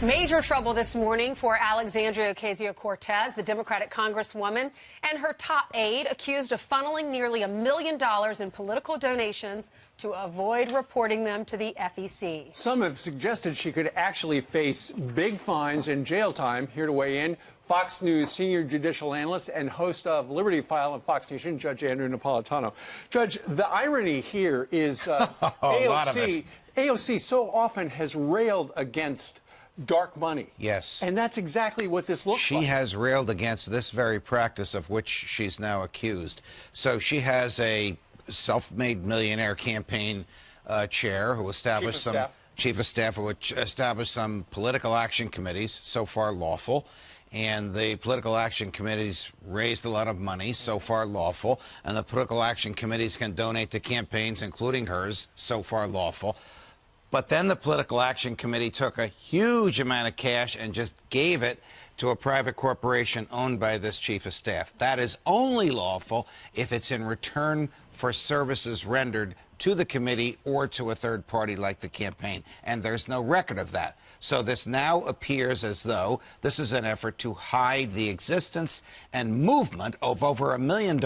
Major trouble this morning for Alexandria Ocasio-Cortez, the Democratic Congresswoman, and her top aide accused of funneling nearly $1 million in political donations to avoid reporting them to the FEC. Some have suggested she could actually face big fines and jail time. Here to weigh in, Fox News senior judicial analyst and host of Liberty File on Fox Nation, Judge Andrew Napolitano. Judge, the irony here is AOC so often has railed against dark money. Yes. And that's exactly what this looks like. She has railed against this very practice of which she's now accused. So she has a self-made millionaire campaign chair who established chief of staff who established some political action committees, so far lawful. And the political action committees raised a lot of money, so far lawful. And the political action committees can donate to campaigns, including hers, so far lawful. But then the Political Action Committee took a huge amount of cash and just gave it to a private corporation owned by this chief of staff. That is only lawful if it's in return for services rendered to the committee or to a third party like the campaign. And there's no record of that. So this now appears as though this is an effort to hide the existence and movement of over $1 million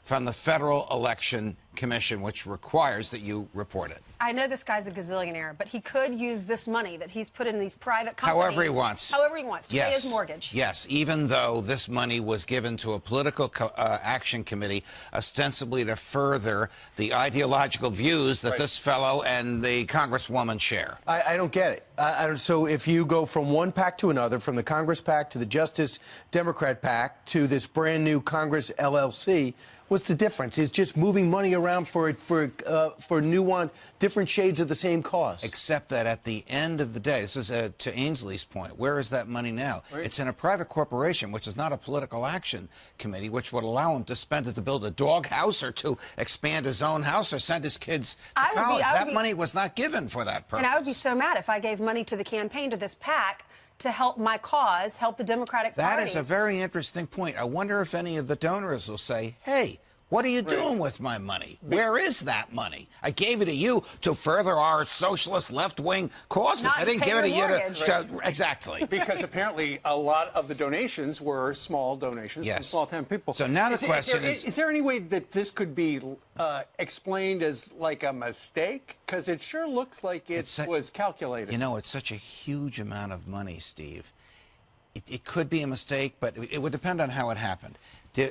from the Federal Election Commission, which requires that you report it. I know this guy's a gazillionaire, but he could use this money that he's put in these private companies. However he wants. However he wants, to pay his mortgage. Yes, even though this money was given to a political action committee ostensibly to further the ideological views that this fellow and the Congresswoman share. I don't get it. So if you go from one PAC to another, from the Congress PAC to the Justice Democrat PAC to this brand new Congress LLC, what's the difference? It's just moving money around for nuanced, different shades of the same cause. Except that at the end of the day, this is to Ainsley's point, where is that money now? Right. It's in a private corporation, which is not a political action committee, which would allow him to spend it to build a dog house or to expand his own house or send his kids to college. That money was not given for that purpose. And I would be so mad if I gave money to the campaign, to this PAC, to help my cause, help the Democratic Party. That is a very interesting point. I wonder if any of the donors will say, hey, what are you doing with my money? Where is that money? I gave it to you to further our socialist left-wing causes. Not I didn't give it to you to... Exactly. Because apparently a lot of the donations were small donations from small-town people. So now the question is... Is there any way that this could be explained as like a mistake? Because it sure looks like it was calculated. You know, it's such a huge amount of money, Steve. It could be a mistake, but it would depend on how it happened.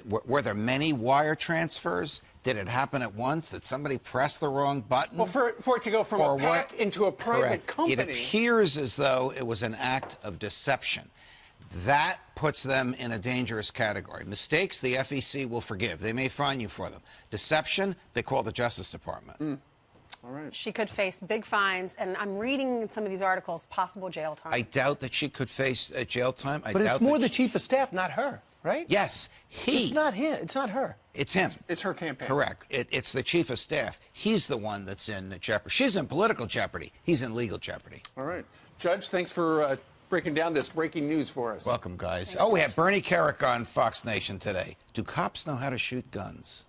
Were there many wire transfers? Did it happen at once? Did somebody press the wrong button? Well, for it to go from a PAC into a private company. It appears as though it was an act of deception. That puts them in a dangerous category. Mistakes, the FEC will forgive. They may fine you for them. Deception, they call the Justice Department. All right. She could face big fines, and I'm reading in some of these articles possible jail time. I doubt that she could face jail time. But it's more the chief of staff, not her, right? Yes, It's not him. It's not her. It's him. It's her campaign. Correct. It's the chief of staff. He's the one that's in jeopardy. She's in political jeopardy. He's in legal jeopardy. All right. Judge, thanks for breaking down this breaking news for us. Welcome, guys. Oh, we have Bernie Kerik on Fox Nation today. Do cops know how to shoot guns?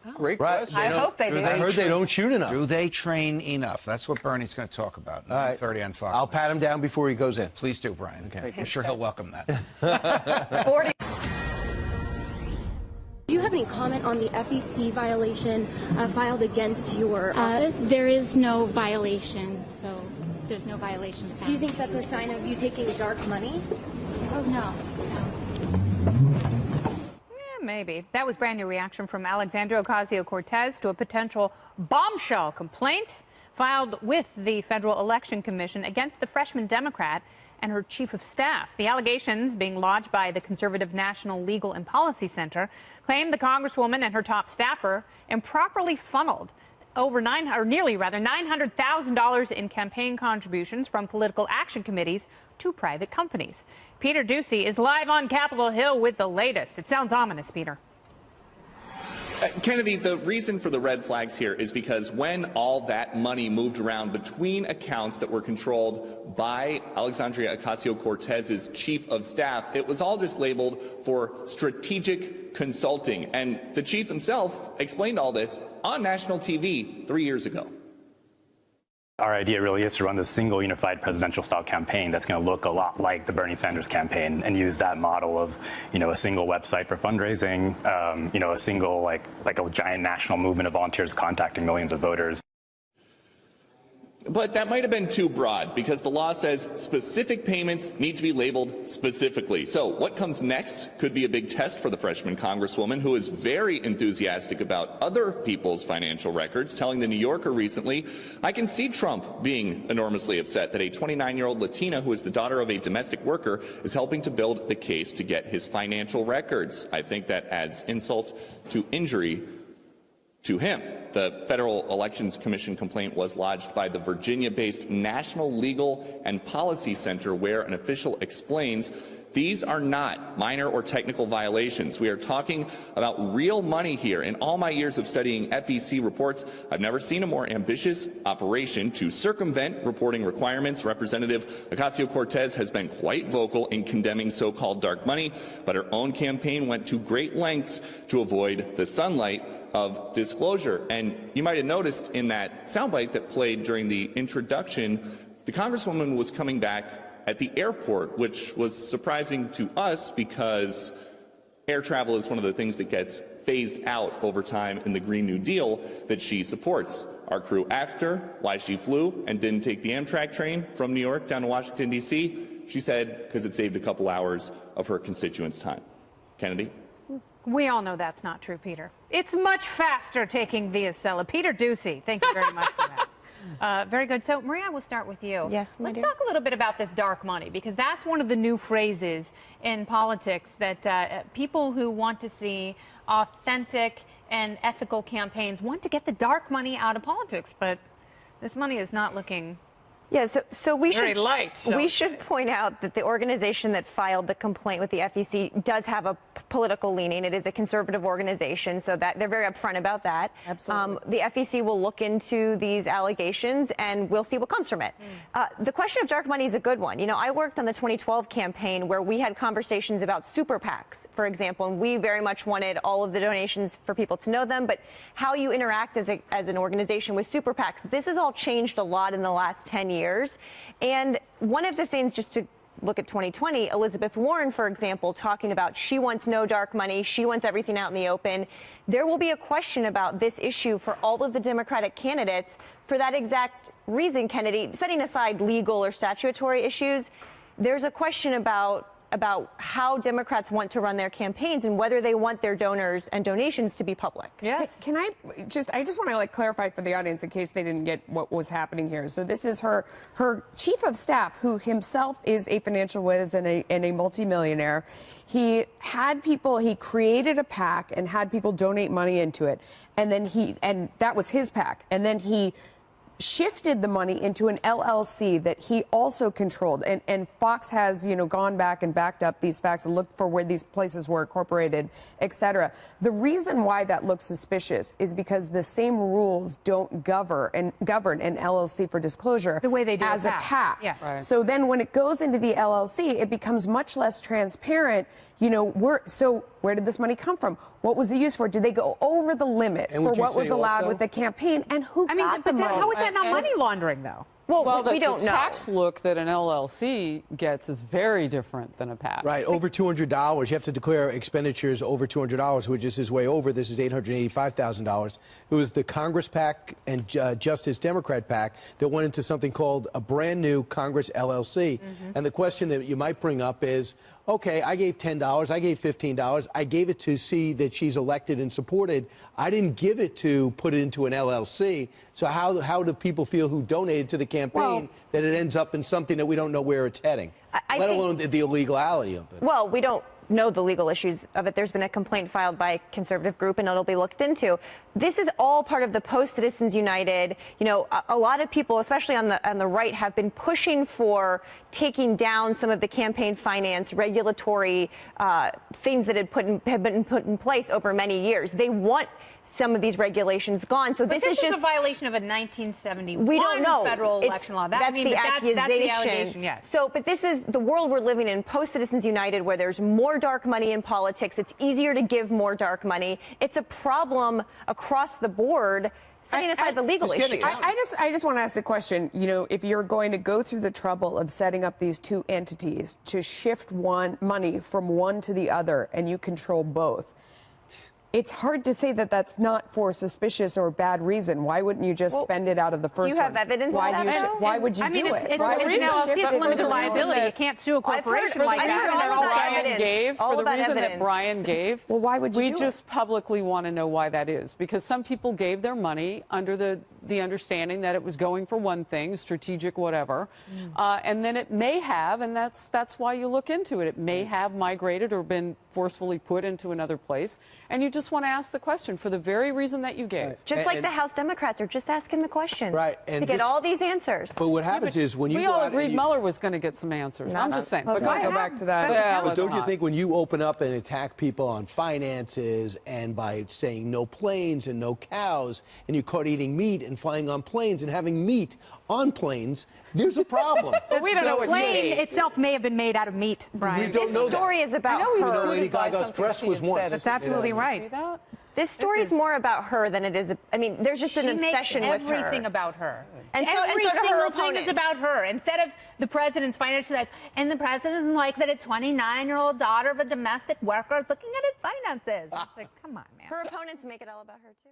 Oh. Great question. I hope they do. I heard they don't shoot enough. Do they train enough? That's what Bernie's going to talk about. 9:30 on Fox. I'll pat him down before he goes in. Please do, Brian. Okay. I'm sure he'll welcome that. 40. Do you have any comment on the FEC violation filed against your office? There is no violation, so there's no violation found. Do you think that's a sign of you taking dark money? Oh, no. Maybe. That was brand new reaction from Alexandria Ocasio-Cortez to a potential bombshell complaint filed with the Federal Election Commission against the freshman Democrat and her chief of staff. The allegations, being lodged by the conservative National Legal and Policy Center, claim the Congresswoman and her top staffer improperly funneled nearly $900,000 in campaign contributions from political action committees to private companies. Peter Ducey is live on Capitol Hill with the latest. It sounds ominous, Peter. Kennedy, the reason for the red flags here is because when all that money moved around between accounts that were controlled by Alexandria Ocasio-Cortez's chief of staff, it was all just labeled for strategic consulting. And the chief himself explained all this on national TV 3 years ago. Our idea really is to run this single unified presidential style campaign that's going to look a lot like the Bernie Sanders campaign and use that model of, a single website for fundraising, a single like a giant national movement of volunteers contacting millions of voters. But that might have been too broad because the law says specific payments need to be labeled specifically. So what comes next could be a big test for the freshman congresswoman, who is very enthusiastic about other people's financial records, telling the New Yorker recently, "I can see Trump being enormously upset that a 29-year-old Latina who is the daughter of a domestic worker is helping to build the case to get his financial records. I think that adds insult to injury to him." The Federal Elections Commission complaint was lodged by the Virginia-based National Legal and Policy Center, where an official explains these are not minor or technical violations. We are talking about real money here. In all my years of studying FEC reports, I've never seen a more ambitious operation to circumvent reporting requirements. Representative Ocasio-Cortez has been quite vocal in condemning so-called dark money, but her own campaign went to great lengths to avoid the sunlight of disclosure. And you might have noticed in that soundbite that played during the introduction, the Congresswoman was coming back at the airport, which was surprising to us because air travel is one of the things that gets phased out over time in the Green New Deal that she supports. Our crew asked her why she flew and didn't take the Amtrak train from New York down to Washington, D.C. She said because it saved a couple hours of her constituents' time. Kennedy? We all know that's not true, Peter. It's much faster taking the Acela. Peter Ducey, thank you very much for that. Very good. So, Maria, we'll start with you. Yes, let's talk a little bit about this dark money, because that's one of the new phrases in politics that people who want to see authentic and ethical campaigns want to get the dark money out of politics. But this money is not looking... Yeah, so we should point out that the organization that filed the complaint with the FEC does have a political leaning. It is a conservative organization, so that they're very upfront about that. Absolutely. The FEC will look into these allegations, and we'll see what comes from it. The question of dark money is a good one. You know, I worked on the 2012 campaign where we had conversations about super PACs, for example, and we very much wanted all of the donations for people to know them, but how you interact as an organization with super PACs, this has all changed a lot in the last 10 years. And one of the things, just to look at 2020, Elizabeth Warren, for example, talking about she wants no dark money, she wants everything out in the open. There will be a question about this issue for all of the Democratic candidates for that exact reason, Kennedy. Setting aside legal or statutory issues, there's a question about how Democrats want to run their campaigns and whether they want their donors and donations to be public. Yes. I just want to clarify for the audience in case they didn't get what was happening here. So this is her chief of staff, who himself is a financial whiz and a multimillionaire. He created a PAC and had people donate money into it. And that was his PAC. And then he shifted the money into an LLC that he also controlled. And Fox has, gone back and backed up these facts and looked for where these places were incorporated, et cetera. The reason why that looks suspicious is because the same rules don't govern an LLC for disclosure the way they do as a PAC. Yes. Right. So then when it goes into the LLC, it becomes much less transparent. So where did this money come from? What was it used for? Did they go over the limit for what was allowed with the campaign? And who got the money? How is that not money laundering, though? Well, we don't know. The tax look that an LLC gets is very different than a PAC. Right, over $200. You have to declare expenditures over $200, which is way over. This is $885,000. It was the Congress PAC and Justice Democrat PAC that went into something called a brand new Congress LLC. And the question that you might bring up is, okay, I gave $10, I gave $15, I gave it to see that she's elected and supported. I didn't give it to put it into an LLC. So how do people feel who donated to the campaign that it ends up in something that we don't know where it's heading, let alone the illegality of it? Well, we don't know the legal issues of it. There's been a complaint filed by a conservative group, and it'll be looked into. This is all part of the post-Citizens United. A lot of people, especially on the right, have been pushing for taking down some of the campaign finance regulatory things that have been put in place over many years. They want some of these regulations gone. So this is just a violation of a 1971 we don't know. Federal election law. That's the accusation. That's the allegation, yes. So, but this is the world we're living in, post-Citizens United, where there's more dark money in politics. It's easier to give more dark money. It's a problem across the board, setting aside the legal issues. I just want to ask the question, you know, if you're going to go through the trouble of setting up these two entities to shift money from one to the other, and you control both, it's hard to say that that's not for suspicious or bad reason. Why wouldn't you just spend it out of the first one? Do you have evidence of that? Why would you do it? It's limited liability. You can't sue a corporation like that. For the reason that Brian gave, well, why would you we just publicly want to know why that is. Because some people gave their money under the understanding that it was going for one thing, strategic whatever, and then it may have, and that's why you look into it. It may have migrated or been forcefully put into another place, and you just want to ask the question for the very reason that you gave. Right. Just like the House Democrats are just asking the questions and to get all these answers. But what happens is when we all agreed Mueller was going to get some answers. I'm just saying. Let's not go back to that. Yeah, but don't you think when you open up and attack people on finances and by saying no planes and no cows, and you caught eating meat and flying on planes and having meat on planes, there's a problem. But we don't know what the plane itself may have been made out of meat, Brian. We don't know This story is about her. Lady Gaga's dress was once. That's absolutely right. This story is more about her than it is. I mean, there's just an obsession with her. She makes everything about her. And so, every and so single her thing is about her. Instead of the president's financial life, and the president is like that a 29-year-old daughter of a domestic worker is looking at his finances. It's like, come on, man. Her opponents make it all about her, too.